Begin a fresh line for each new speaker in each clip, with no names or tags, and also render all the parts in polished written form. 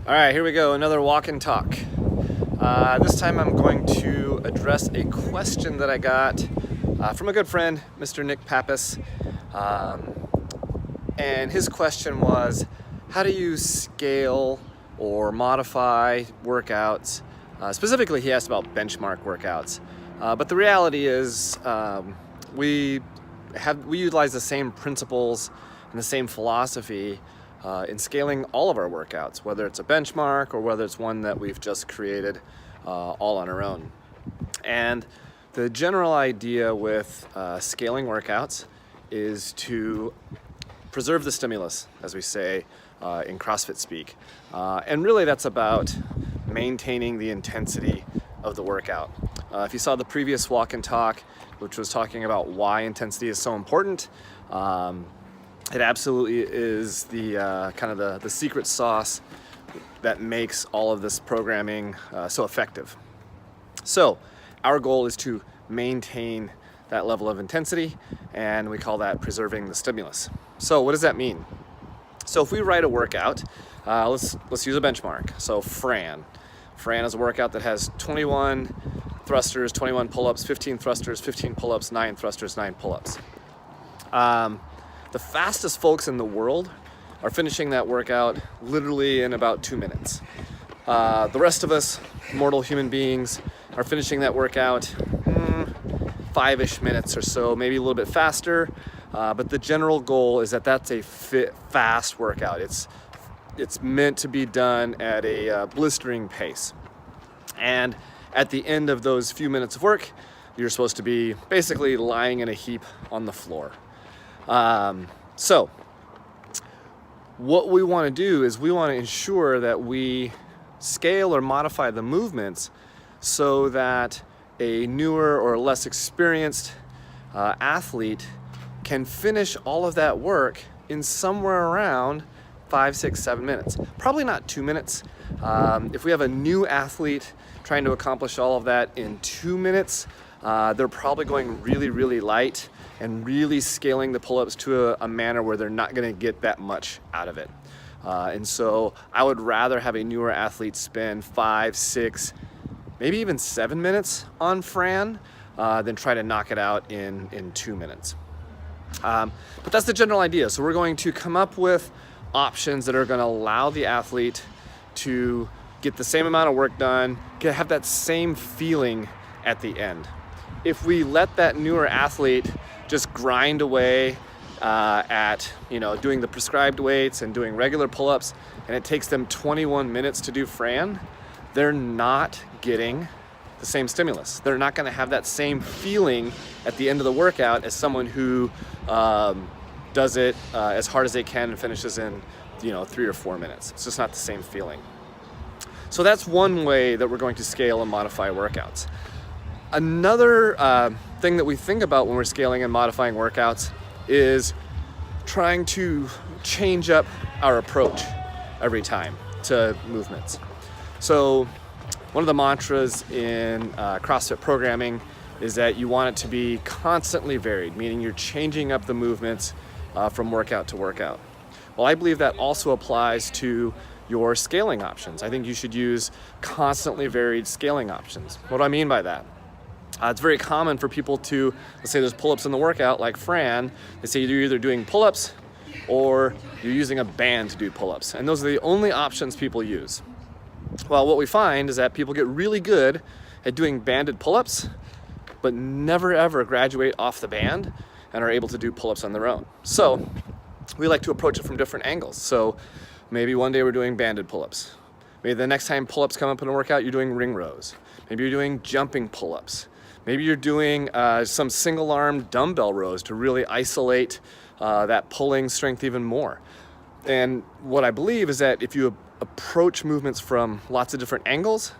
All right, here we go, another walk and talk. This time I'm going to address a question that I got from a good friend, Mr. Nick Pappas. And his question was, how do you scale or modify workouts? Specifically, he asked about benchmark workouts. But the reality is we utilize the same principles and the same philosophy in scaling all of our workouts, whether it's a benchmark or whether it's one that we've just created all on our own. And the general idea with scaling workouts is to preserve the stimulus, as we say in CrossFit speak. And really that's about maintaining the intensity of the workout. If you saw the previous walk and talk, which was talking about why intensity is so important, it absolutely is the kind of the secret sauce that makes all of this programming so effective. So our goal is to maintain that level of intensity, and we call that preserving the stimulus. So what does that mean? So if we write a workout, let's use a benchmark. So Fran is a workout that has 21 thrusters, 21 pull-ups, 15 thrusters, 15 pull-ups, 9 thrusters, 9 pull-ups. The fastest folks in the world are finishing that workout literally in about 2 minutes. The rest of us, mortal human beings, are finishing that workout 5-ish minutes or so, maybe a little bit faster. But the general goal is that that's a fast workout. It's meant to be done at a blistering pace. And at the end of those few minutes of work, you're supposed to be basically lying in a heap on the floor. So what we want to do is we want to ensure that we scale or modify the movements so that a newer or less experienced athlete can finish all of that work in somewhere around 5, 6, 7 minutes. Probably not 2 minutes. If we have a new athlete trying to accomplish all of that in 2 minutes, they're probably going really, really light and really scaling the pull-ups to a manner where they're not gonna get that much out of it. And so I would rather have a newer athlete spend 5, 6, maybe even 7 minutes on Fran than try to knock it out in 2 minutes. But that's the general idea. So we're going to come up with options that are gonna allow the athlete to get the same amount of work done, have that same feeling at the end. If we let that newer athlete just grind away at doing the prescribed weights and doing regular pull-ups, and it takes them 21 minutes to do Fran, they're not getting the same stimulus. They're not gonna have that same feeling at the end of the workout as someone who does it as hard as they can and finishes in 3 or 4 minutes. It's just not the same feeling. So that's one way that we're going to scale and modify workouts. Another thing that we think about when we're scaling and modifying workouts is trying to change up our approach every time to movements. So one of the mantras in CrossFit programming is that you want it to be constantly varied, meaning you're changing up the movements from workout to workout. Well, I believe that also applies to your scaling options. I think you should use constantly varied scaling options. What do I mean by that? It's very common for people to, let's say there's pull-ups in the workout like Fran, they say you're either doing pull-ups or you're using a band to do pull-ups. And those are the only options people use. Well, what we find is that people get really good at doing banded pull-ups, but never ever graduate off the band and are able to do pull-ups on their own. So we like to approach it from different angles. So maybe one day we're doing banded pull-ups. Maybe the next time pull-ups come up in a workout, you're doing ring rows. Maybe you're doing jumping pull-ups. Maybe you're doing some single arm dumbbell rows to really isolate that pulling strength even more. And what I believe is that if you approach movements from lots of different angles,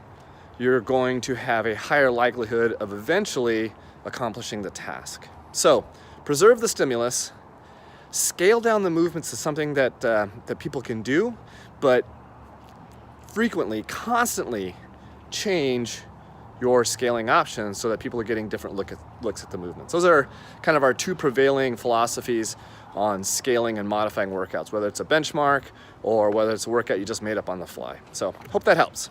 you're going to have a higher likelihood of eventually accomplishing the task. So preserve the stimulus, scale down the movements to something that people can do, but frequently, constantly change your scaling options so that people are getting different looks at the movements. Those are kind of our two prevailing philosophies on scaling and modifying workouts, whether it's a benchmark or whether it's a workout you just made up on the fly. So hope that helps.